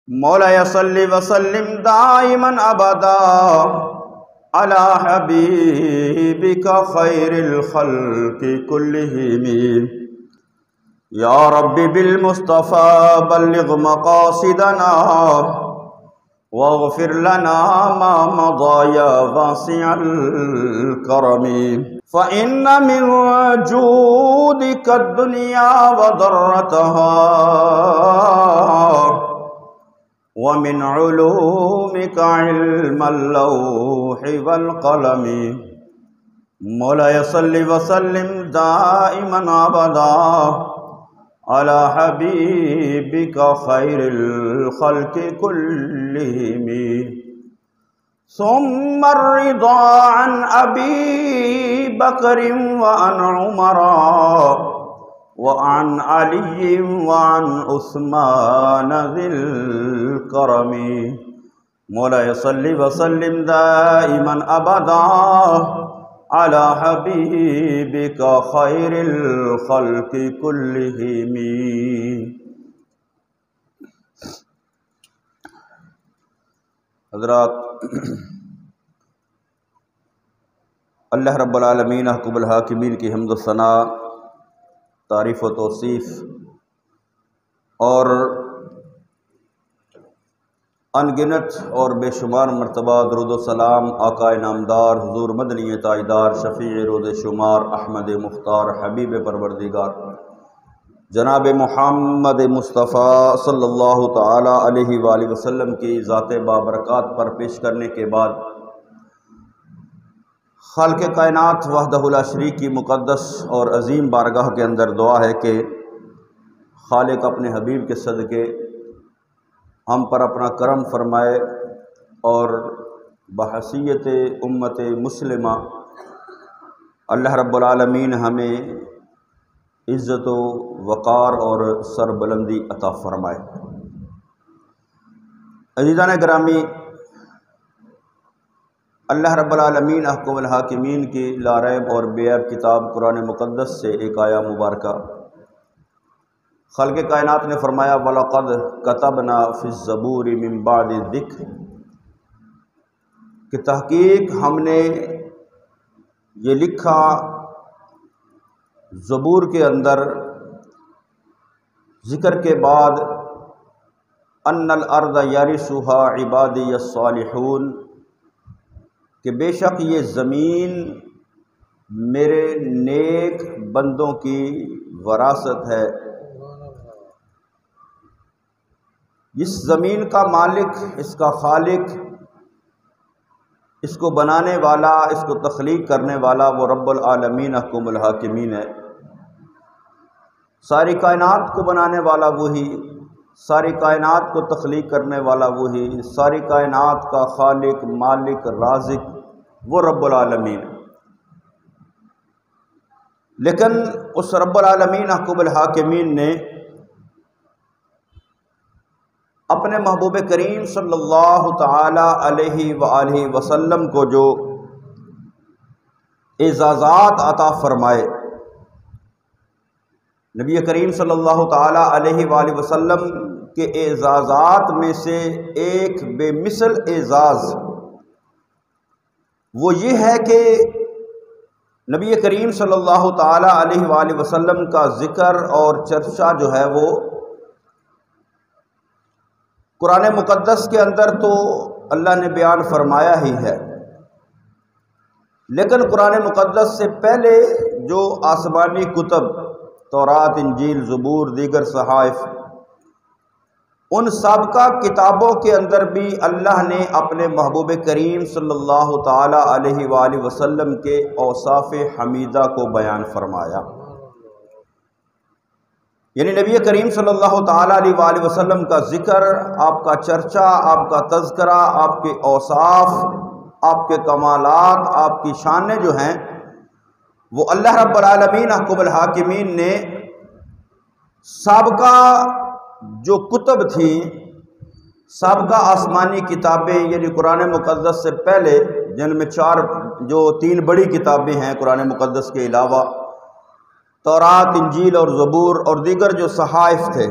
مولاي صل وسلم دائما ابدا على حبيبك خير الخلق كلهم. يا ربي بالمصطفى بلغ مقاصدنا واغفر لنا ما مضى يا واسع الكرم. فإن من جودك الدنيا وضرتها ومن علومك علم اللوح والقلم. مولاي صل وسلم دائما ابدا على حبيبك خير الخلق كلهم. ثم الرضا عن أبي بكر وعن عمر وعن علي وعن عثمان ذي الكرم. مولاي صل وسلم دائما أبدا على حبيبك خير الخلق كلهم. حضرات، اللہ رب العالمین حکم الحاکمین کی حمد و ثناء، تعریف و توصیف اور انگنت اور بے شمار مرتبہ درود و سلام آقا نامدار حضور مدنی تاجدار شفیع روز شمار احمد مختار حبیب پروردگار جناب محمد مصطفیٰ صلی اللہ تعالی علیہ وآلہ وسلم کی ذات بابرکات پر پیش کرنے کے بعد خالق کائنات وحدہ لا شریک کی مقدس اور عظیم بارگاہ کے اندر دعا ہے کہ خالق اپنے حبیب کے صدقے ہم پر اپنا کرم فرمائے اور بحیثیت امت مسلمہ اللہ رب العالمین ہمیں عزت و وقار اور سربلندی عطا فرمائے. عزیزان گرامی، اللہ رب العالمین احکم الحاکمین کی لاریب اور بے عیب کتاب قرآن مقدس سے ایک آیہ مبارکہ خالق کائنات نے فرمایا وَلَقَدْ كَتَبْنَا فِي الزَّبُورِ مِن بَعْدِ الذِّكْرِ، کہ تحقیق ہم نے یہ لکھا زبور کے اندر ذکر کے بعد ان الارض یرثها عبادی الصالحون، کہ بے شک یہ زمین میرے نیک بندوں کی وراثت ہے. اس زمین کا مالک، اس کا خالق، اس کو بنانے والا، اس کو تخلیق کرنے والا وہ رب العالمین احکم الحاکمین ہے. ساری کائنات کو بنانے والا وہی، ساری کائنات کو تخلیق کرنے والا وہی، ساری کائنات کا خالق، مالک، رازق وہ رب العالمین. لیکن اس رب العالمین احکم الحاکمین نے اپنے محبوب کریم صلی اللہ تعالی علیہ وآلہ وسلم کو جو اعزازات عطا فرمائے، نبی کریم صلی اللہ تعالی علیہ وآلہ وسلم کے اعزازات میں سے ایک بے مثل اعزاز وہ یہ ہے کہ نبی کریم صلی اللہ تعالی علیہ وآلہ وسلم کا ذکر اور چرچا جو ہے وہ قرآن مقدس کے اندر تو اللہ نے بیان فرمایا ہی ہے، لیکن قرآن مقدس سے پہلے جو آسمانی کتب تورات، انجیل، زبور، دیگر صحائف، ان سابقہ کتابوں کے اندر بھی اللہ نے اپنے محبوب کریم صلی اللہ تعالی علیہ وآلہ وسلم کے اوصاف حمیدہ کو بیان فرمایا. یعنی نبی کریم صلی اللہ تعالی علیہ وآلہ وسلم کا ذکر، آپ کا چرچا، آپ کا تذکرہ، آپ کے اوصاف، آپ کے کمالات، آپ کی شانیں جو ہیں وہ اللہ رب العالمین احکم الحاکمین نے سابقہ جو کتب تھیں، سابقہ آسمانی کتابیں یعنی قرآن مقدس سے پہلے، جن میں تین بڑی کتابیں ہیں قرآن مقدس کے علاوہ، تورات، انجیل اور زبور اور دیگر جو صحائف تھے،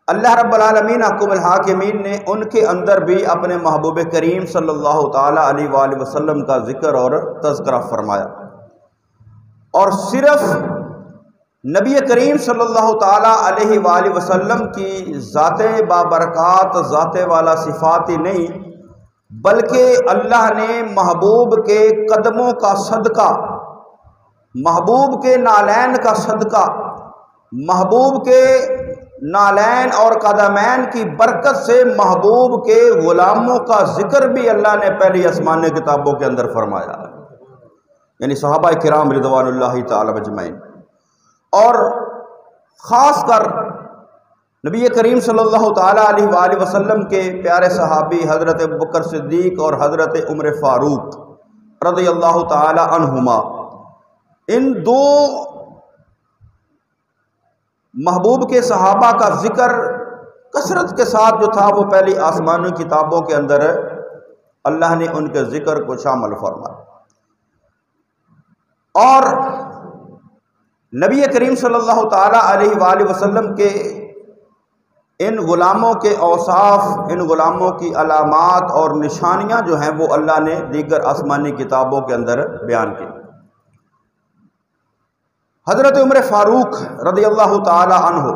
اللہ رب العالمین احکم الحاکمین نے ان کے اندر بھی اپنے محبوب کریم صلی اللہ تعالیٰ علیہ وآلہ وسلم کا ذکر اور تذکرہ فرمایا، اور صرف نبی کریم صلی اللہ تعالیٰ علیہ وآلہ وسلم کی ذات بابرکات، ذات والا صفات ہی نہیں، بلکہ اللہ نے محبوب کے قدموں کا صدقہ، محبوب کے نالین کا صدقہ، محبوب کے نالین اور قدمین کی برکت سے محبوب کے غلاموں کا ذکر بھی اللہ نے پہلی آسمانی کتابوں کے اندر فرمایا، یعنی صحابہ کرام رضوان اللہ تعالی اجمعین، اور خاص کر نبی کریم صلی اللہ تعالیٰ علیہ وآلہ وسلم کے پیارے صحابی حضرت ابوبکر صدیق اور حضرت عمر فاروق رضی اللہ تعالی عنہما، ان دو محبوب کے صحابہ کا ذکر کثرت کے ساتھ جو تھا وہ پہلی آسمانی کتابوں کے اندر اللہ نے ان کے ذکر کو شامل فرمایا، اور نبی کریم صلی اللہ تعالیٰ علیہ وآلہ وسلم کے ان غلاموں کے اوصاف، ان غلاموں کی علامات اور نشانیاں جو ہیں وہ اللہ نے دیگر آسمانی کتابوں کے اندر بیان کی۔ حضرت عمر فاروق رضی اللہ تعالی عنہ،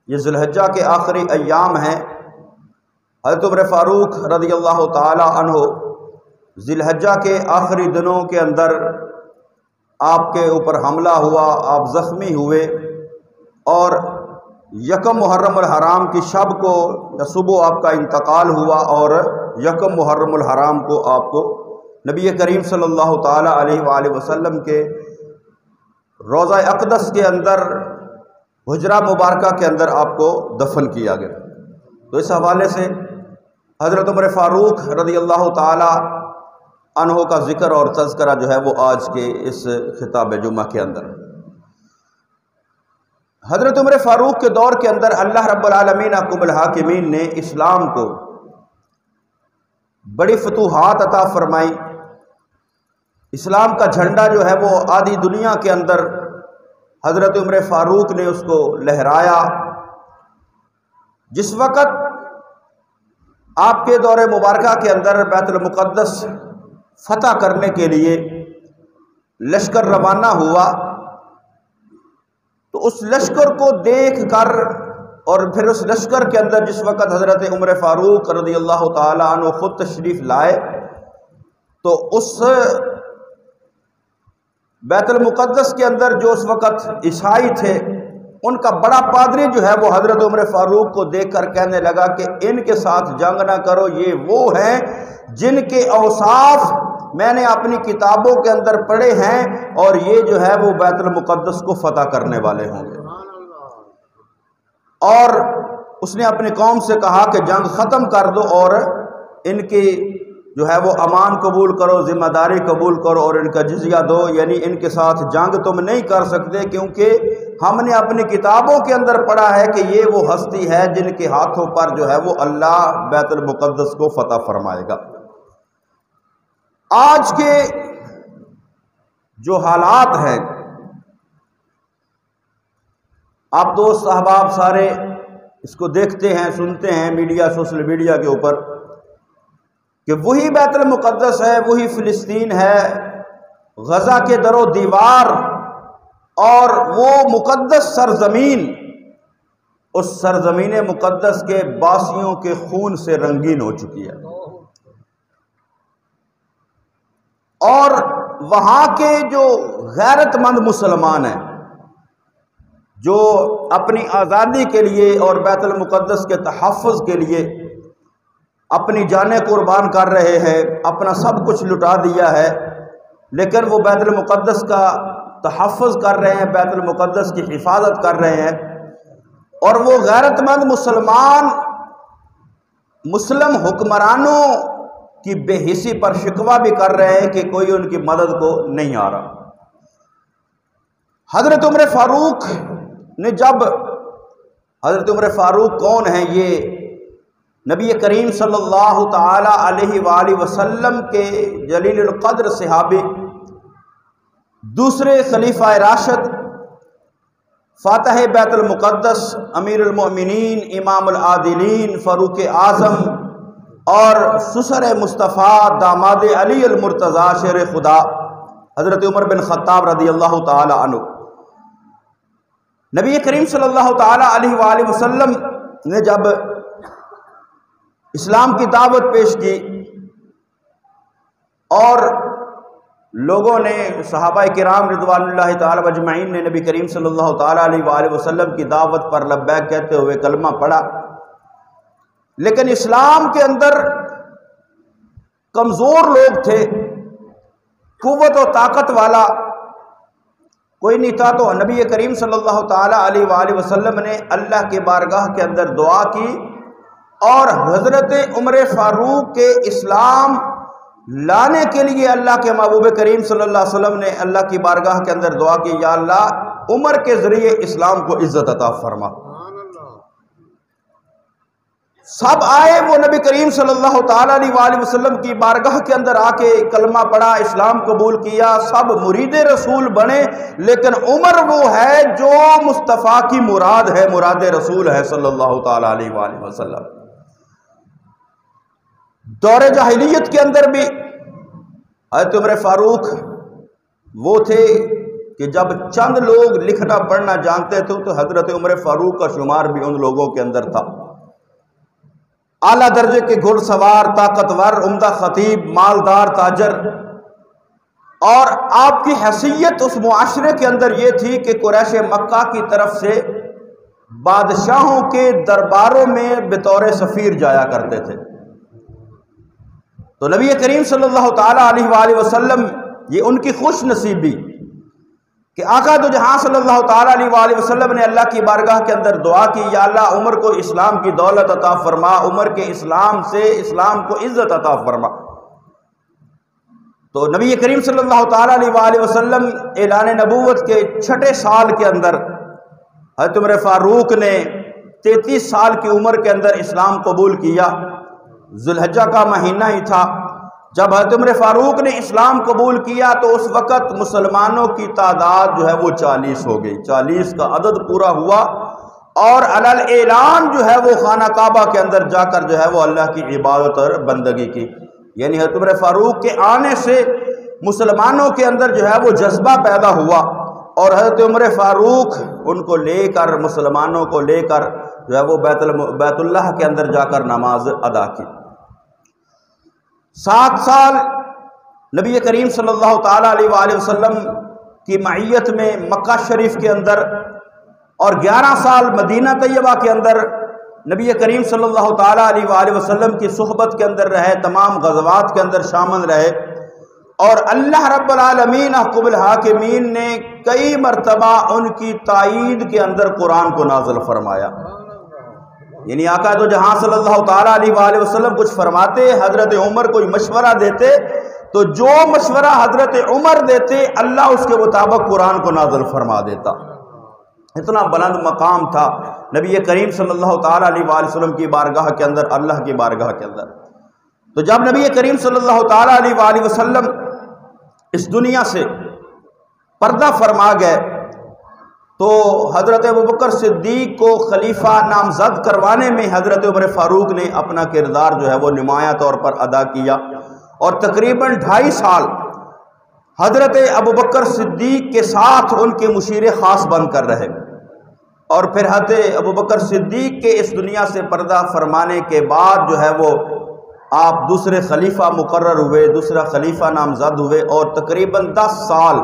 یہ ذی الحجہ کے آخری ایام ہیں، حضرت عمر فاروق رضی اللہ تعالی عنہ ذی الحجہ کے آخری دنوں کے اندر آپ کے اوپر حملہ ہوا، آپ زخمی ہوئے، اور یکم محرم الحرام کی شب کو یا صبح آپ کا انتقال ہوا، اور یکم محرم الحرام کو آپ کو نبی کریم صلی اللہ تعالی علیہ وآلہ وسلم کے روضہ اقدس کے اندر، حجرہ مبارکہ کے اندر آپ کو دفن کیا گیا۔ تو اس حوالے سے حضرت عمر فاروق رضی اللہ تعالی عنہ کا ذکر اور تذکرہ جو ہے وہ آج کے اس خطاب جمعہ کے اندر۔ حضرت عمر فاروق کے دور کے اندر اللہ رب العالمین احکم الحاکمین نے اسلام کو بڑی فتوحات عطا فرمائی، اسلام کا جھنڈا جو ہے وہ آدھی دنیا کے اندر حضرت عمر فاروق نے اس کو لہرایا۔ جس وقت آپ کے دور مبارکہ کے اندر بیت المقدس فتح کرنے کے لیے لشکر روانہ ہوا، تو اس لشکر کو دیکھ کر، اور پھر اس لشکر کے اندر جس وقت حضرت عمر فاروق رضی اللہ تعالی عنہ خود تشریف لائے، تو اس بیت المقدس کے اندر جو اس وقت عیسائی تھے، ان کا بڑا پادری جو ہے وہ حضرت عمر فاروق کو دیکھ کر کہنے لگا کہ ان کے ساتھ جنگ نہ کرو، یہ وہ ہیں جن کے اوصاف میں نے اپنی کتابوں کے اندر پڑھے ہیں، اور یہ جو ہے وہ بیت المقدس کو فتح کرنے والے ہوں گے۔ اور اس نے اپنی قوم سے کہا کہ جنگ ختم کر دو، اور ان کی جو ہے وہ امان قبول کرو، ذمہ داری قبول کرو، اور ان کا جزیہ دو، یعنی ان کے ساتھ جنگ تم نہیں کر سکتے، کیونکہ ہم نے اپنی کتابوں کے اندر پڑھا ہے کہ یہ وہ ہستی ہے جن کے ہاتھوں پر جو ہے وہ اللہ بیت المقدس کو فتح فرمائے گا۔ آج کے جو حالات ہیں، آپ دوست احباب سارے اس کو دیکھتے ہیں، سنتے ہیں میڈیا، سوشل میڈیا کے اوپر، کہ وہی بیت المقدس ہے، وہی فلسطین ہے، غزہ کے در و دیوار، اور وہ مقدس سرزمین اس سرزمین مقدس کے باسیوں کے خون سے رنگین ہو چکی ہے، اور وہاں کے جو غیرت مند مسلمان ہیں، جو اپنی آزادی کے لیے اور بیت المقدس کے تحفظ کے لیے اپنی جانیں قربان کر رہے ہیں، اپنا سب کچھ لٹا دیا ہے، لیکن وہ بیت المقدس کا تحفظ کر رہے ہیں، بیت المقدس کی حفاظت کر رہے ہیں، اور وہ غیرت مند مسلمان مسلم حکمرانوں کی بے حسی پر شکوہ بھی کر رہے ہیں کہ کوئی ان کی مدد کو نہیں آ رہا۔ حضرت عمر فاروق نے جب، حضرت عمر فاروق کون ہیں؟ یہ نبی کریم صلی اللہ تعالی علیہ وآلہ وسلم کے جلیل القدر صحابی، دوسرے خلیفہ راشد فاتح بیت المقدس، امیر المؤمنین، امام العادلین، فاروق اعظم اور سسر مصطفیٰ داماد علی المرتضیٰ شیر خدا حضرت عمر بن خطاب رضی اللہ تعالی عنہ، نبی کریم صلی اللہ تعالی علیہ وآلہ وسلم نے جب اسلام کی دعوت پیش کی اور لوگوں نے، صحابہ کرام رضوان اللہ تعالی اجمعین نے نبی کریم صلی اللہ تعالی علیہ وآلہ وسلم کی دعوت پر لبیک کہتے ہوئے کلمہ پڑھا، لیکن اسلام کے اندر کمزور لوگ تھے، قوت و طاقت والا کوئی نہیں تھا، تو نبی کریم صلی اللہ تعالی علیہ وآلہ وسلم نے اللہ کے بارگاہ کے اندر دعا کی اور حضرت عمر فاروق کے اسلام لانے کے لیے اللہ کے محبوب کریم صلی اللہ علیہ وسلم نے اللہ کی بارگاہ کے اندر دعا کی، یا اللہ عمر کے ذریعے اسلام کو عزت عطا فرما۔ سب آئے، وہ نبی کریم صلی اللہ تعالی علیہ وآلہ وسلم کی بارگاہ کے اندر آ کے کلمہ پڑھا، اسلام قبول کیا، سب مرید رسول بنے، لیکن عمر وہ ہے جو مصطفیٰ کی مراد ہے، مراد رسول ہے صلی اللہ تعالی علیہ وآلہ وسلم۔ دور جاہلیت کے اندر بھی حضرت عمر فاروق وہ تھے کہ جب چند لوگ لکھنا پڑھنا جانتے تھے تو حضرت عمر فاروق کا شمار بھی ان لوگوں کے اندر تھا۔ اعلیٰ درجے کے گھڑ سوار، طاقتور، عمدہ خطیب، مالدار تاجر، اور آپ کی حیثیت اس معاشرے کے اندر یہ تھی کہ قریش مکہ کی طرف سے بادشاہوں کے درباروں میں بطور سفیر جایا کرتے تھے، تو نبی کریم صلی اللہ تعالی علیہ وآلہ وسلم یہ ان کی خوش نصیبی کہ آقا دو جہاں صلی اللہ تعالی علیہ وآلہ وسلم نے اللہ کی بارگاہ کے اندر دعا کی، یا اللہ عمر کو اسلام کی دولت عطا فرما، عمر کے اسلام سے اسلام کو عزت عطا فرما۔ تو نبی کریم صلی اللہ تعالی علیہ وآلہ وسلم اعلان نبوت کے 6 سال کے اندر حضرت عمر فاروق نے 33 سال کی عمر کے اندر اسلام قبول کیا۔ ذو الحجہ کا مہینہ ہی تھا جب حضرت عمر فاروق نے اسلام قبول کیا، تو اس وقت مسلمانوں کی تعداد جو ہے وہ 40 ہو گئی، 40 کا عدد پورا ہوا، اور علل اعلان جو ہے وہ خانہ کعبہ کے اندر جا کر جو ہے وہ اللہ کی عبادت اور بندگی کی، یعنی حضرت عمر فاروق کے آنے سے مسلمانوں کے اندر جو ہے وہ جذبہ پیدا ہوا، اور حضرت عمر فاروق ان کو لے کر، مسلمانوں کو لے کر جو ہے وہ بیت اللہ کے اندر جا کر نماز ادا کی۔ 7 سال نبی کریم صلی اللہ تعالی علیہ وآلہ وسلم کی معیت میں مکہ شریف کے اندر، اور 11 سال مدینہ طیبہ کے اندر نبی کریم صلی اللہ تعالی علیہ وآلہ وسلم کی صحبت کے اندر رہے، تمام غزوات کے اندر شامل رہے، اور اللہ رب العالمین احکم الحاکمین نے کئی مرتبہ ان کی تائید کے اندر قرآن کو نازل فرمایا، یعنی آقا دو جہاں صلی اللہ تعالی علیہ وآلہ وسلم کچھ فرماتے، حضرت عمر کوئی مشورہ دیتے، تو جو مشورہ حضرت عمر دیتے اللہ اس کے مطابق قرآن کو نازل فرما دیتا۔ اتنا بلند مقام تھا نبی کریم صلی اللہ تعالی علیہ وآلہ وسلم کی بارگاہ کے اندر، اللہ کی بارگاہ کے اندر۔ تو جب نبی کریم صلی اللہ تعالی علیہ وآلہ وسلم اس دنیا سے پردہ فرما گئے، تو حضرت ابوبکر صدیق کو خلیفہ نامزد کروانے میں حضرت عمر فاروق نے اپنا کردار جو ہے وہ نمایاں طور پر ادا کیا، اور تقریباً 2.5 سال حضرت ابوبکر صدیق کے ساتھ ان کے مشیر خاص بن کر رہے، اور پھر حضرت ابوبکر صدیق کے اس دنیا سے پردہ فرمانے کے بعد جو ہے وہ آپ دوسرے خلیفہ مقرر ہوئے، دوسرا خلیفہ نامزد ہوئے، اور تقریباً 10 سال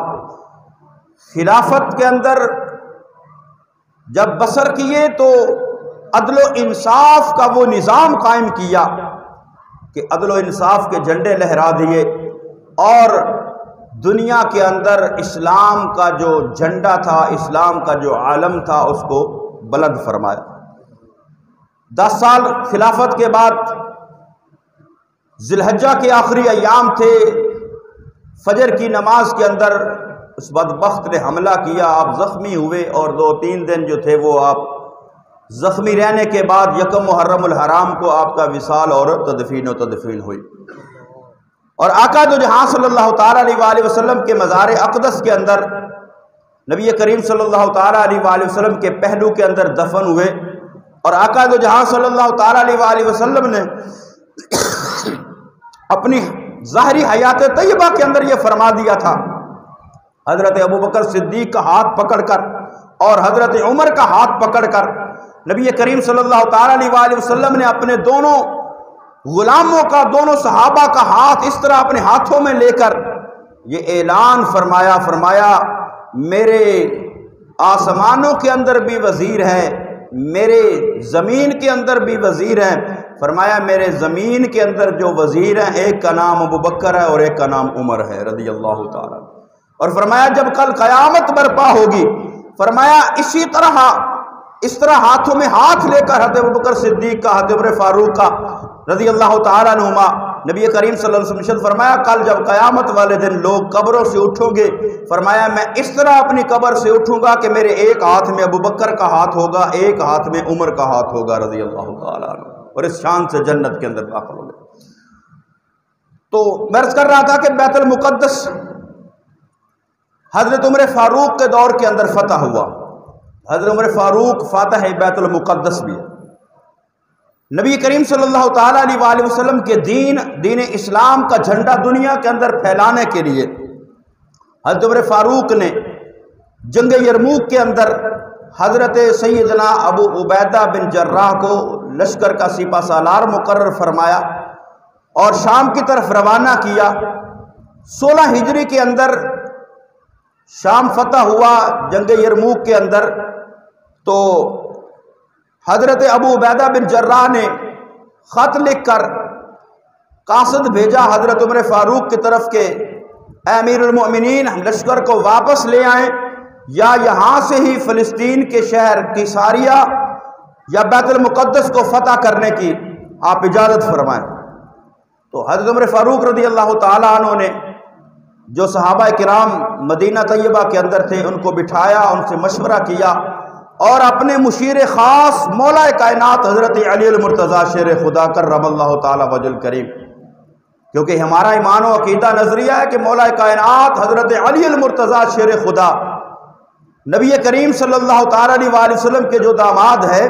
خلافت کے اندر جب بسر کیے تو عدل و انصاف کا وہ نظام قائم کیا کہ عدل و انصاف کے جھنڈے لہرا دیے، اور دنیا کے اندر اسلام کا جو جھنڈا تھا، اسلام کا جو عالم تھا، اس کو بلند فرمایا۔ 10 سال خلافت کے بعد ذی الحجہ کے آخری ایام تھے، فجر کی نماز کے اندر اس بدبخت نے حملہ کیا، آپ زخمی ہوئے، اور 2-3 دن جو تھے وہ آپ زخمی رہنے کے بعد 1 محرم الحرام کو آپ کا وصال اور تدفین ہوئی، اور آقا دو جہاں صلی اللہ تعالی علیہ وآلہ وسلم کے مزار اقدس کے اندر نبی کریم صلی اللہ تعالیٰ علیہ وآلہ وسلم کے پہلو کے اندر دفن ہوئے، اور آقا دو جہاں صلی اللہ تعالیٰ علیہ وآلہ وسلم نے اپنی ظاہری حیات طیبہ کے اندر یہ فرما دیا تھا، حضرت ابوبکر صدیق کا ہاتھ پکڑ کر اور حضرت عمر کا ہاتھ پکڑ کر نبی کریم صلی اللہ تعالیٰ علیہ وآلہ وسلم نے اپنے دونوں غلاموں کا، دونوں صحابہ کا ہاتھ اس طرح اپنے ہاتھوں میں لے کر یہ اعلان فرمایا میرے آسمانوں کے اندر بھی وزیر ہے، میرے زمین کے اندر بھی وزیر ہیں۔ فرمایا میرے زمین کے اندر جو وزیر ہیں، ایک کا نام ابوبکر ہے اور ایک کا نام عمر ہے رضی اللہ تعالیٰ، اور فرمایا جب کل قیامت برپا ہوگی، فرمایا اس طرح ہاتھوں میں ہاتھ لے کر حضرت ابوبکر صدیق کا، حضرت عمر فاروق کا رضی اللہ تعالیٰ عنہما، نبی کریم صلی اللہ علیہ وسلم فرمایا کل جب قیامت والے دن لوگ قبروں سے اٹھو گے، فرمایا میں اس طرح اپنی قبر سے اٹھوں گا کہ میرے ایک ہاتھ میں ابوبکر کا ہاتھ ہوگا، ایک ہاتھ میں عمر کا ہاتھ ہوگا رضی اللہ تعالیٰ عنہ، اور اس شان سے جنت کے اندر داخل ہو گئے۔ تو میں عرض کر رہا تھا کہ بیت المقدس حضرت عمر فاروق کے دور کے اندر فتح ہوا، حضرت عمر فاروق فاتح بیت المقدس بھی ہے۔ نبی کریم صلی اللہ تعالیٰ علیہ وآلہ وسلم کے دین اسلام کا جھنڈا دنیا کے اندر پھیلانے کے لیے حضرت عمر فاروق نے جنگ یرموک کے اندر حضرت سیدنا ابو عبیدہ بن جراح کو لشکر کا سپہ سالار مقرر فرمایا اور شام کی طرف روانہ کیا۔ 16 ہجری کے اندر شام فتح ہوا جنگ یرموک کے اندر، تو حضرت ابو عبیدہ بن جراح نے خط لکھ کر قاصد بھیجا حضرت عمر فاروق کی طرف کہ اے امیر المؤمنین، ہم لشکر کو واپس لے آئیں یا یہاں سے ہی فلسطین کے شہر کیساریہ یا بیت المقدس کو فتح کرنے کی آپ اجازت فرمائیں۔ تو حضرت عمر فاروق رضی اللہ تعالیٰ عنہ نے جو صحابہ کرام مدینہ طیبہ کے اندر تھے ان کو بٹھایا، ان سے مشورہ کیا، اور اپنے مشیر خاص مولا کائنات حضرت علی المرتضیٰ شیر خدا کرم اللہ تعالیٰ وجہ الکریم، کیونکہ ہمارا ایمان و عقیدہ نظریہ ہے کہ مولا کائنات حضرت علی المرتضیٰ شیر خدا نبی کریم صلی اللہ تعالیٰ علیہ وآلہ وسلم کے جو داماد ہے،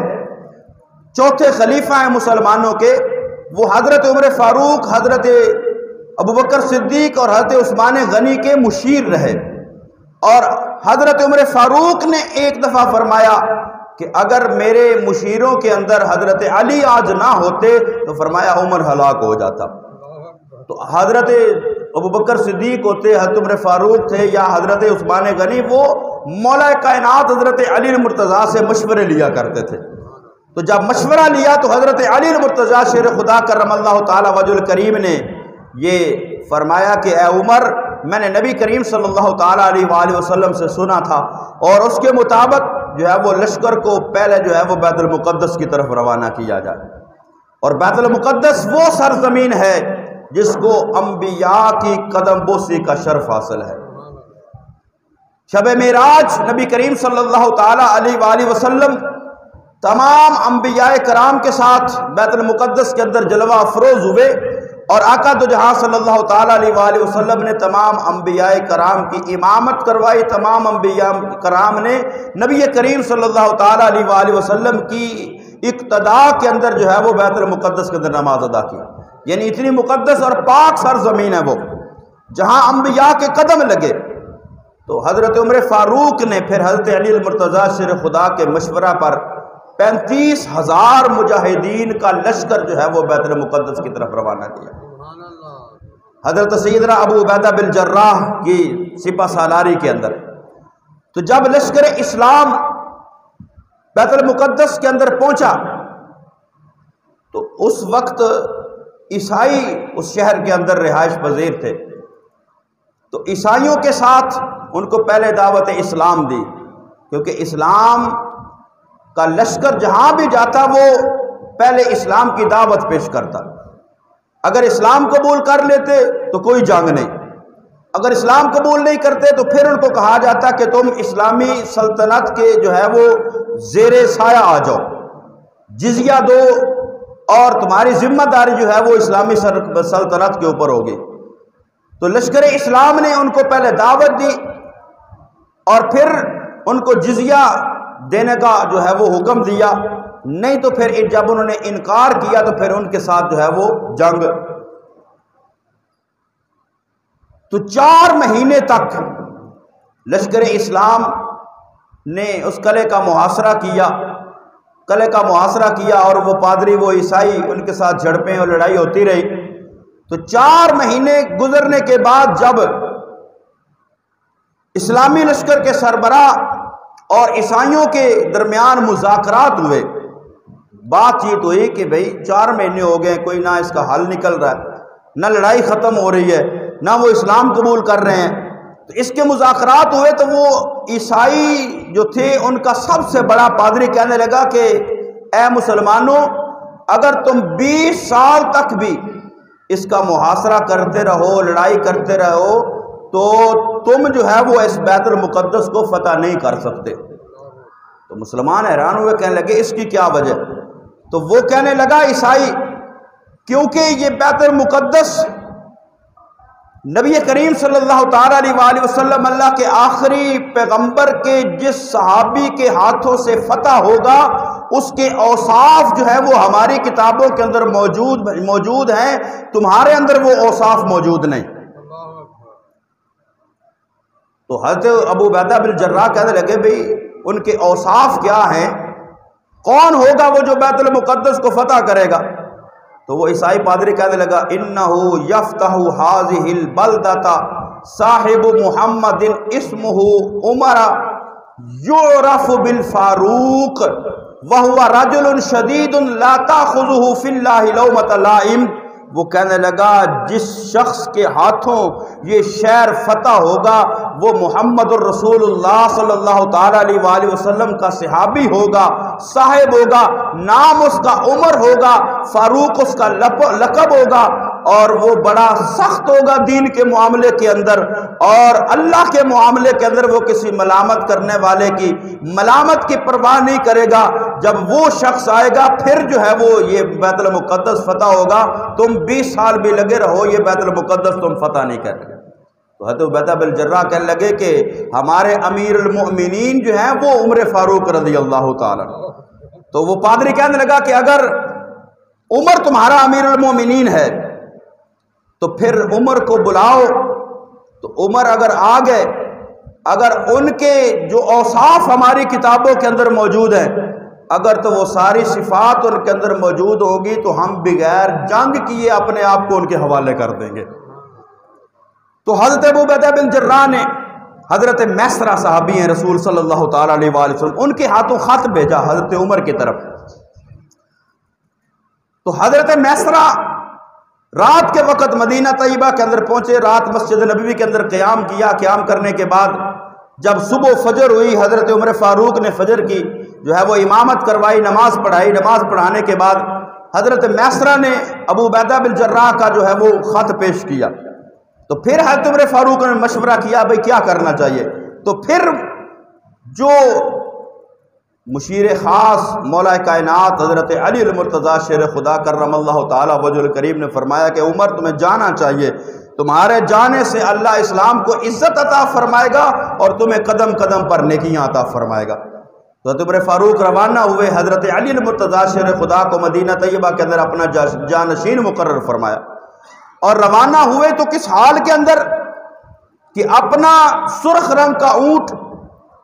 چوتھے خلیفہ ہیں مسلمانوں کے، وہ حضرت عمر فاروق، حضرت ابوبکر صدیق اور حضرت عثمان غنی کے مشیر رہے۔ اور حضرت عمر فاروق نے ایک دفعہ فرمایا کہ اگر میرے مشیروں کے اندر حضرت علی آج نہ ہوتے تو فرمایا عمر ہلاک ہو جاتا۔ تو حضرت ابوبکر صدیق ہوتے، حضرت عمر فاروق تھے یا حضرت عثمان غنی، وہ مولا کائنات حضرت علی المرتضیٰ سے مشورے لیا کرتے تھے۔ تو جب مشورہ لیا تو حضرت علی المرتضیٰ شیر خدا کرم اللہ تعالیٰ وجہ الکریم نے یہ فرمایا کہ اے عمر، میں نے نبی کریم صلی اللہ تعالیٰ علیہ وآلہ وسلم سے سنا تھا، اور اس کے مطابق جو ہے وہ لشکر کو پہلے جو ہے وہ بیت المقدس کی طرف روانہ کیا جائے، اور بیت المقدس وہ سرزمین ہے جس کو انبیاء کی قدم بوسی کا شرف حاصل ہے۔ شب معراج نبی کریم صلی اللہ تعالیٰ علیہ وآلہ وسلم تمام انبیاء کرام کے ساتھ بیت المقدس کے اندر جلوہ افروز ہوئے، اور آقا دو جہاں صلی اللہ تعالیٰ علیہ وآلہ وسلم نے تمام انبیاء کرام کی امامت کروائی، تمام انبیاء کرام نے نبی کریم صلی اللہ تعالیٰ علیہ وآلہ وسلم کی اقتداء کے اندر جو ہے وہ بیت المقدس کے اندر نماز ادا کی۔ یعنی اتنی مقدس اور پاک سرزمین ہے وہ جہاں انبیاء کے قدم لگے۔ تو حضرت عمر فاروق نے پھر حضرت علی المرتضیٰ شیر خدا کے مشورہ پر 35,000 مجاہدین کا لشکر جو ہے وہ بیت المقدس کی طرف روانہ کیا۔ حضرت سیدنا ابو عبیدہ بن جراح کی سپہ سالاری کے اندر، تو جب لشکر اسلام بیت المقدس کے اندر پہنچا تو اس وقت عیسائی اس شہر کے اندر رہائش پذیر تھے، تو عیسائیوں کے ساتھ ان کو پہلے دعوت اسلام دی، کیونکہ اسلام کا لشکر جہاں بھی جاتا وہ پہلے اسلام کی دعوت پیش کرتا۔ اگر اسلام قبول کر لیتے تو کوئی جنگ نہیں، اگر اسلام قبول نہیں کرتے تو پھر ان کو کہا جاتا کہ تم اسلامی سلطنت کے جو ہے وہ زیر سایہ آ جاؤ، جزیہ دو، اور تمہاری ذمہ داری جو ہے وہ اسلامی سلطنت کے اوپر ہوگی۔ تو لشکر اسلام نے ان کو پہلے دعوت دی، اور پھر ان کو جزیہ دینے کا جو ہے وہ حکم دیا، نہیں تو پھر جب انہوں نے انکار کیا تو پھر ان کے ساتھ جو ہے وہ جنگ۔ تو 4 مہینے تک لشکر اسلام نے اس قلعے کا محاصرہ کیا اور وہ پادری وہ عیسائی ان کے ساتھ جھڑپیں اور لڑائی ہوتی رہی۔ تو 4 مہینے گزرنے کے بعد جب اسلامی لشکر کے سربراہ اور عیسائیوں کے درمیان مذاکرات ہوئے، بات چیت ہوئی کہ بھئی 4 مہینے ہو گئے، کوئی نہ اس کا حل نکل رہا ہے، نہ لڑائی ختم ہو رہی ہے، نہ وہ اسلام قبول کر رہے ہیں۔ تو اس کے مذاکرات ہوئے تو وہ عیسائی جو تھے ان کا سب سے بڑا پادری کہنے لگا کہ اے مسلمانوں، اگر تم 20 سال تک بھی اس کا محاصرہ کرتے رہو، لڑائی کرتے رہو، تو تم جو ہے وہ اس بیت المقدس کو فتح نہیں کر سکتے۔ تو مسلمان حیران ہوئے، کہنے لگے اس کی کیا وجہ؟ تو وہ کہنے لگا عیسائی، کیونکہ یہ بیت المقدس نبی کریم صلی اللہ تعالیٰ علیہ وآلہ وسلم اللہ کے آخری پیغمبر کے جس صحابی کے ہاتھوں سے فتح ہوگا اس کے اوصاف جو ہے وہ ہماری کتابوں کے اندر موجود ہیں، تمہارے اندر وہ اوصاف موجود نہیں۔ تو حضرت ابو عبیدہ بن جراح کہنے لگے بھئی ان کے اوصاف کیا ہیں؟ کون ہوگا وہ جو بیت المقدس کو فتح کرے گا؟ تو وہ عیسائی پادری کہنے لگا انہو یفتح ہذہ البلدۃ صاحب محمد اسمہ عمر یعرف بالفاروق وہو رجل شدید لا تاخذہ فی اللہ لومۃ لائم۔ وہ کہنے لگا جس شخص کے ہاتھوں یہ شہر فتح ہوگا وہ محمد الرسول اللہ صلی اللہ تعالیٰ علیہ وآلہ وسلم کا صحابی ہوگا، صاحب ہوگا، نام اس کا عمر ہوگا، فاروق اس کا لقب ہوگا، اور وہ بڑا سخت ہوگا دین کے معاملے کے اندر، اور اللہ کے معاملے کے اندر وہ کسی ملامت کرنے والے کی ملامت کی پرواہ نہیں کرے گا۔ جب وہ شخص آئے گا پھر جو ہے وہ یہ بیت المقدس فتح ہوگا، تم 20 سال بھی لگے رہو یہ بیت المقدس تم فتح نہیں کرے گا۔ تو حضرت عبیدہ بن جراح کہنے لگے کہ ہمارے امیر المؤمنین جو ہیں وہ عمر فاروق رضی اللہ تعالیٰ۔ تو وہ پادری کہنے لگا کہ اگر عمر تمہارا امیر المؤمنین ہے تو پھر عمر کو بلاؤ۔ تو عمر اگر آ گئے، اگر ان کے جو اوصاف ہماری کتابوں کے اندر موجود ہیں، اگر تو وہ ساری صفات ان کے اندر موجود ہوگی تو ہم بغیر جنگ کیے اپنے آپ کو ان کے حوالے کر دیں گے۔ تو حضرت ابو عبیدہ بن جراح نے حضرت میسرہ صحابی ہیں رسول صلی اللہ تعالیٰ علیہ وآلہ وسلم، ان کے ہاتھوں خط بھیجا حضرت عمر کی طرف۔ تو حضرت میسرہ رات کے وقت مدینہ طیبہ کے اندر پہنچے، رات مسجد نبوی کے اندر قیام کیا۔ قیام کرنے کے بعد جب صبح فجر ہوئی، حضرت عمر فاروق نے فجر کی جو ہے وہ امامت کروائی، نماز پڑھائی۔ نماز پڑھانے کے بعد حضرت میسرہ نے ابو عبیدہ بن جراح کا جو ہے وہ خط پیش کیا۔ تو پھر حضرت عمر فاروق نے مشورہ کیا بھئی کیا کرنا چاہیے۔ تو پھر جو مشیر خاص مولا کائنات حضرت علی المرتضیٰ شیر خدا کرم اللہ تعالیٰ وجہ الکریم نے فرمایا کہ عمر تمہیں جانا چاہیے، تمہارے جانے سے اللہ اسلام کو عزت عطا فرمائے گا اور تمہیں قدم قدم پر نیکیاں عطا فرمائے گا۔ تو حضرت عمر فاروق روانہ ہوئے، حضرت علی المرتضیٰ شیر خدا کو مدینہ طیبہ کے اندر اپنا جانشین مقرر فرمایا، اور روانہ ہوئے تو کس حال کے اندر کہ اپنا سرخ رنگ کا اونٹ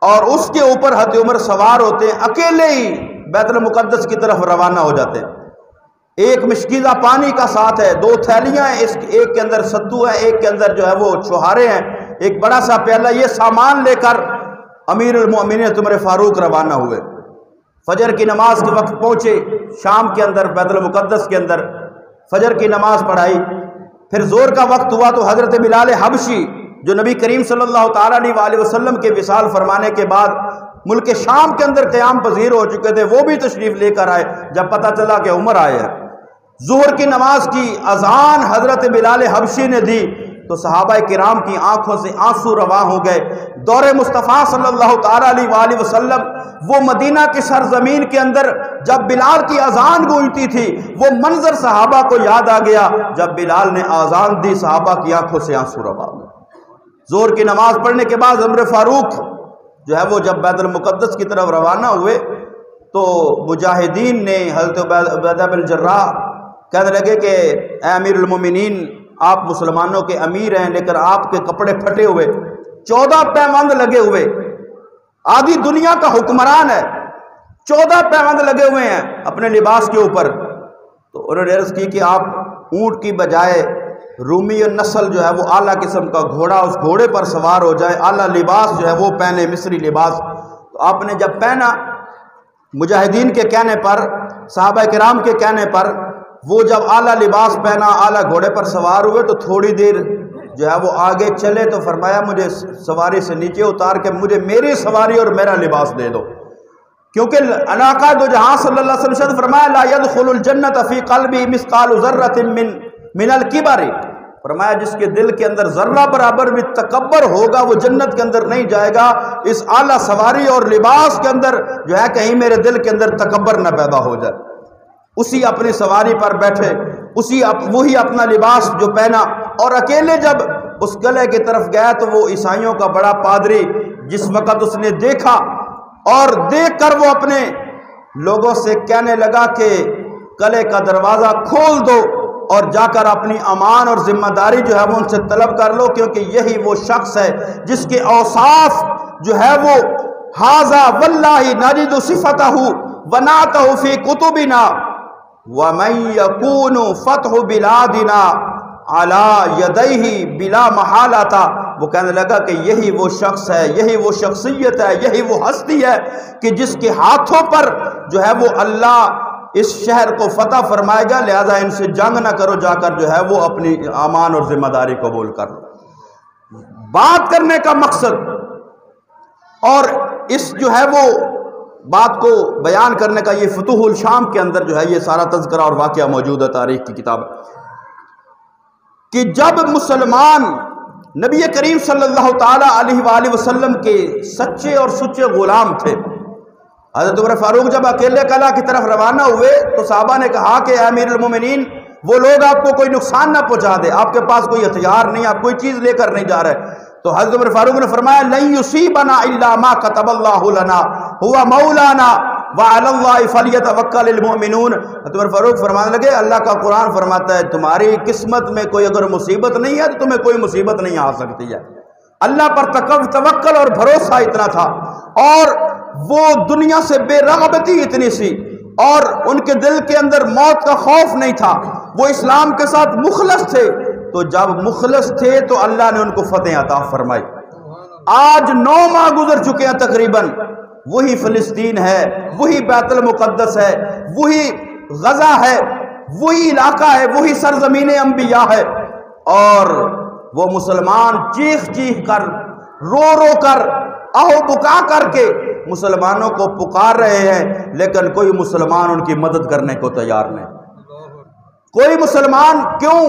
اور اس کے اوپر حضرت عمر سوار ہوتے ہیں، اکیلے ہی بیت المقدس کی طرف روانہ ہو جاتے ہیں۔ ایک مشکیزہ پانی کا ساتھ ہے، 2 تھیلیاں ہیں، ایک کے اندر ستو ہے، ایک کے اندر جو ہے وہ چھوہارے ہیں، ایک بڑا سا پیالہ، یہ سامان لے کر امیر المؤمنین عمر فاروق روانہ ہوئے۔ فجر کی نماز کے وقت پہنچے شام کے اندر، بیت المقدس کے اندر فجر کی نماز پڑھائی۔ پھر زور کا وقت ہوا تو حضرت بلال حبشی جو نبی کریم صلی اللہ تعالیٰ علیہ وآلہ وسلم کے وصال فرمانے کے بعد ملک شام کے اندر قیام پذیر ہو چکے تھے، وہ بھی تشریف لے کر آئے جب پتہ چلا کہ عمر آئے ہیں۔ ظہر کی نماز کی اذان حضرت بلال حبشی نے دی تو صحابہ کرام کی آنکھوں سے آنسو رواں ہو گئے۔ دور مصطفیٰ صلی اللہ تعالیٰ علیہ وآلہ وسلم وہ مدینہ کی سرزمین کے اندر جب بلال کی اذان گونجتی تھی، وہ منظر صحابہ کو یاد آ گیا۔ جب بلال نے اذان دی صحابہ کی آنکھوں سے آنسو رواں ہو گئے۔ ظہر کی نماز پڑھنے کے بعد عمر فاروق جو ہے وہ جب بیت المقدس کی طرف روانہ ہوئے تو مجاہدین نے حضرت عبیدہ بن الجراح کہنے لگے کہ اے امیر المومنین، آپ مسلمانوں کے امیر ہیں لیکن آپ کے کپڑے پھٹے ہوئے، 14 پیوند لگے ہوئے، آدھی دنیا کا حکمران ہے، 14 پیوند لگے ہوئے ہیں اپنے لباس کے اوپر۔ تو انہوں نے عرض کی کہ آپ اونٹ کی بجائے رومی نسل جو ہے وہ اعلیٰ قسم کا گھوڑا، اس گھوڑے پر سوار ہو جائے، اعلیٰ لباس جو ہے وہ پہنے، مصری لباس۔ تو آپ نے جب پہنا، مجاہدین کے کہنے پر، صحابہ کرام کے کہنے پر، وہ جب اعلیٰ لباس پہنا، اعلیٰ گھوڑے پر سوار ہوئے تو تھوڑی دیر جو ہے وہ آگے چلے تو فرمایا مجھے سواری سے نیچے اتار کے مجھے میری سواری اور میرا لباس دے دو، کیونکہ آقا دو جہاں صلی اللہ علیہ وسلم فرمایا لا يدخل الجنت فی قلبی مثقال ذرۃ من الکبر، فرمایا جس کے دل کے اندر ذرہ برابر بھی تکبر ہوگا وہ جنت کے اندر نہیں جائے گا۔ اس اعلیٰ سواری اور لباس کے اندر جو ہے کہیں میرے دل کے اندر تکبر نہ پیدا ہو جائے۔ اسی اپنی سواری پر بیٹھے، وہی اپنا لباس جو پہنا، اور اکیلے جب اس قلعے کی طرف گیا تو وہ عیسائیوں کا بڑا پادری جس وقت اس نے دیکھا، اور دیکھ کر وہ اپنے لوگوں سے کہنے لگا کہ قلعے کا دروازہ کھول دو اور جا کر اپنی امان اور ذمہ داری جو ہے وہ ان سے طلب کر لو، کیونکہ یہی وہ شخص ہے جس کے اوصاف جو ہے وہ ھذا واللہ نجد صفتہ ونعتہ فی کتبنا وَمَن يَكُونُ فَتْحُ بِلَادِنَا عَلَى يَدَيْهِ بِلَا مَحَالَةَ، وہ کہنے لگا کہ یہی وہ شخص ہے، یہی وہ شخصیت ہے، یہی وہ ہستی ہے کہ جس کے ہاتھوں پر جو ہے وہ اللہ اس شہر کو فتح فرمائے گا، لہذا ان سے جنگ نہ کرو، جا کر جو ہے وہ اپنی امان اور ذمہ داری قبول کر لو۔ بات کرنے کا مقصد اور اس جو ہے وہ بات کو بیان کرنے کا یہ فتوح الشام کے اندر جو ہے یہ سارا تذکرہ اور واقعہ موجود ہے، تاریخ کی کتاب، کہ جب مسلمان نبی کریم صلی اللہ تعالی علیہ وآلہ وسلم کے سچے اور سچے غلام تھے۔ حضرت عمر فاروق جب اکیلے قلعہ کی طرف روانہ ہوئے تو صحابہ نے کہا کہ اے امیر المومنین، وہ لوگ آپ کو کوئی نقصان نہ پہنچا دے، آپ کے پاس کوئی ہتھیار نہیں، آپ کوئی چیز لے کر نہیں جا رہے۔ تو حضرت عمر فاروق نے فرمایا لن یصیبنا الا ما كتب اللہ لنا هو مولانا وعلی اللہ فلیتوکل المؤمنون۔ حضرت عمر فاروق فرمانے لگے اللہ کا قرآن فرماتا ہے تمہاری قسمت میں کوئی اگر مصیبت نہیں ہے تو تمہیں کوئی مصیبت نہیں آ سکتی ہے۔ اللہ پر توکل اور بھروسہ اتنا تھا، اور وہ دنیا سے بے رغبتی اتنی سی، اور ان کے دل کے اندر موت کا خوف نہیں تھا، وہ اسلام کے ساتھ مخلص تھے۔ تو جب مخلص تھے تو اللہ نے ان کو فتح عطا فرمائی۔ آج 9 ماہ گزر چکے ہیں تقریباً، وہی فلسطین ہے، وہی بیت المقدس ہے، وہی غزہ ہے، وہی علاقہ ہے، وہی سرزمین انبیاء ہے، اور وہ مسلمان چیخ چیخ کر، رو رو کر، آہو بکا کر کے مسلمانوں کو پکار رہے ہیں، لیکن کوئی مسلمان ان کی مدد کرنے کو تیار نہیں۔ کوئی مسلمان کیوں؟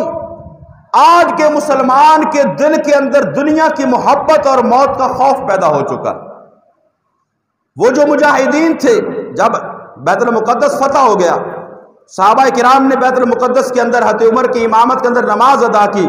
آج کے مسلمان کے دل کے اندر دنیا کی محبت اور موت کا خوف پیدا ہو چکا۔ وہ جو مجاہدین تھے، جب بیت المقدس فتح ہو گیا، صحابہ کرام نے بیت المقدس کے اندر حضرت عمر کی امامت کے اندر نماز ادا کی،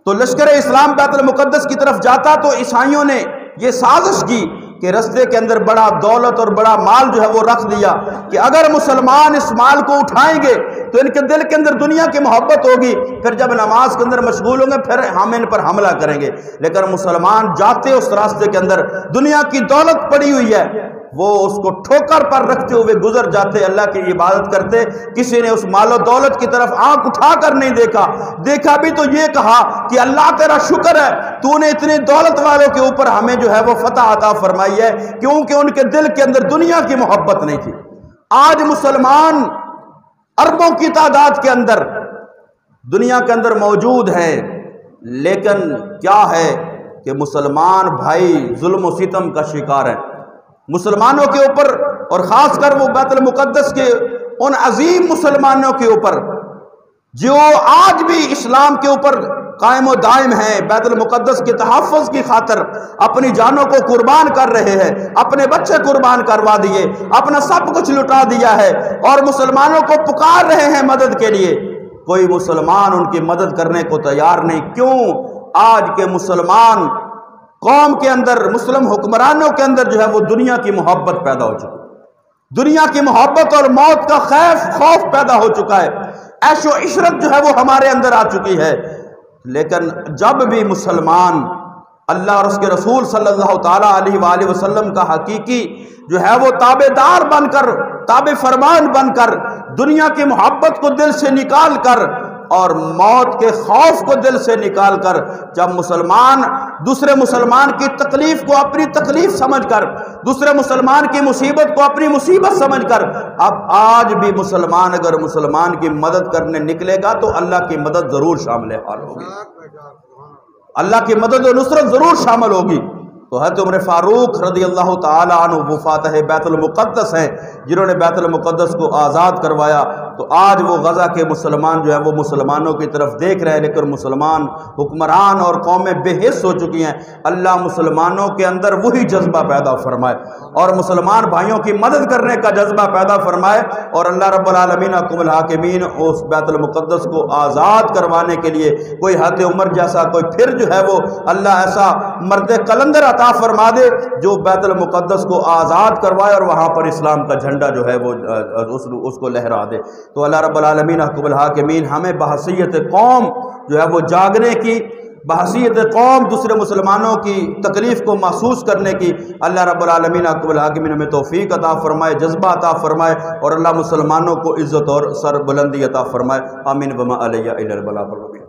تو لشکر اسلام بیت المقدس کی طرف جاتا تو عیسائیوں نے یہ سازش کی کہ رستے کے اندر بڑا دولت اور بڑا مال جو ہے وہ رکھ دیا کہ اگر مسلمان اس مال کو اٹھائیں گے تو ان کے دل کے اندر دنیا کی محبت ہوگی، پھر جب نماز کے اندر مشغول ہوں گے پھر ہم ان پر حملہ کریں گے۔ لیکن مسلمان جاتے اس راستے کے اندر دنیا کی دولت پڑی ہوئی ہے، وہ اس کو ٹھوکر پر رکھتے ہوئے گزر جاتے، اللہ کی عبادت کرتے، کسی نے اس مال و دولت کی طرف آنکھ اٹھا کر نہیں دیکھا، دیکھا بھی تو یہ کہا کہ اللہ تیرا شکر ہے تو نے اتنے دولت والوں کے اوپر ہمیں جو ہے وہ فتح عطا فرمائی ہے، کیونکہ ان کے دل کے اندر دنیا کی محبت نہیں تھی۔ آج مسلمان اربوں کی تعداد کے اندر دنیا کے اندر موجود ہیں، لیکن کیا ہے کہ مسلمان بھائی ظلم و ستم کا شکار ہیں۔ مسلمانوں کے اوپر، اور خاص کر وہ بیت المقدس کے ان عظیم مسلمانوں کے اوپر جو آج بھی اسلام کے اوپر قائم و دائم ہیں، بیت المقدس کے تحفظ کی خاطر اپنی جانوں کو قربان کر رہے ہیں، اپنے بچے قربان کروا دیے، اپنا سب کچھ لٹا دیا ہے، اور مسلمانوں کو پکار رہے ہیں مدد کے لیے، کوئی مسلمان ان کی مدد کرنے کو تیار نہیں۔ کیوں؟ آج کے مسلمان قوم کے اندر، مسلم حکمرانوں کے اندر جو ہے وہ دنیا کی محبت پیدا ہو چکی، دنیا کی محبت اور موت کا خوف پیدا ہو چکا ہے، عیش و عشرت جو ہے وہ ہمارے اندر آ چکی ہے۔ لیکن جب بھی مسلمان اللہ اور اس کے رسول صلی اللہ تعالیٰ علیہ وآلہ وسلم کا حقیقی جو ہے وہ تابع دار بن کر، تابع فرمان بن کر، دنیا کی محبت کو دل سے نکال کر اور موت کے خوف کو دل سے نکال کر، جب مسلمان دوسرے مسلمان کی تکلیف کو اپنی تکلیف سمجھ کر، دوسرے مسلمان کی مصیبت کو اپنی مصیبت سمجھ کر، اب آج بھی مسلمان اگر مسلمان کی مدد کرنے نکلے گا تو اللہ کی مدد ضرور شامل حال ہوگی، اللہ کی مدد و نصرت ضرور شامل ہوگی۔ تو حضرت عمر فاروق رضی اللہ تعالیٰ عنہ وہ فاتح بیت المقدس ہیں جنہوں نے بیت المقدس کو آزاد کروایا۔ تو آج وہ غزہ کے مسلمان جو ہے وہ مسلمانوں کی طرف دیکھ رہے ہیں، لیکن مسلمان حکمران اور قومیں بے حس ہو چکی ہیں۔ اللہ مسلمانوں کے اندر وہی جذبہ پیدا فرمائے اور مسلمان بھائیوں کی مدد کرنے کا جذبہ پیدا فرمائے، اور اللہ رب العالمین حکم الحاکمین اس بیت المقدس کو آزاد کروانے کے لیے کوئی حضرت عمر جیسا کوئی پھر جو ہے وہ اللہ ایسا مرد قلندر عطا فرما دے جو بیت المقدس کو آزاد کروائے اور وہاں پر اسلام کا جھنڈا جو ہے وہ اس کو لہرا دے۔ تو اللہ رب العالمین حکم الحاکمین ہمیں بحیثیت قوم جو ہے وہ جاگنے کی، بحیثیت قوم دوسرے مسلمانوں کی تکلیف کو محسوس کرنے کی اللہ رب العالمین حکم الحاکمین ہمیں توفیق عطا فرمائے، جذبہ عطا فرمائے، اور اللہ مسلمانوں کو عزت اور سر بلندی عطا فرمائے۔ آمین وما علیہ الا البلاغ المبین۔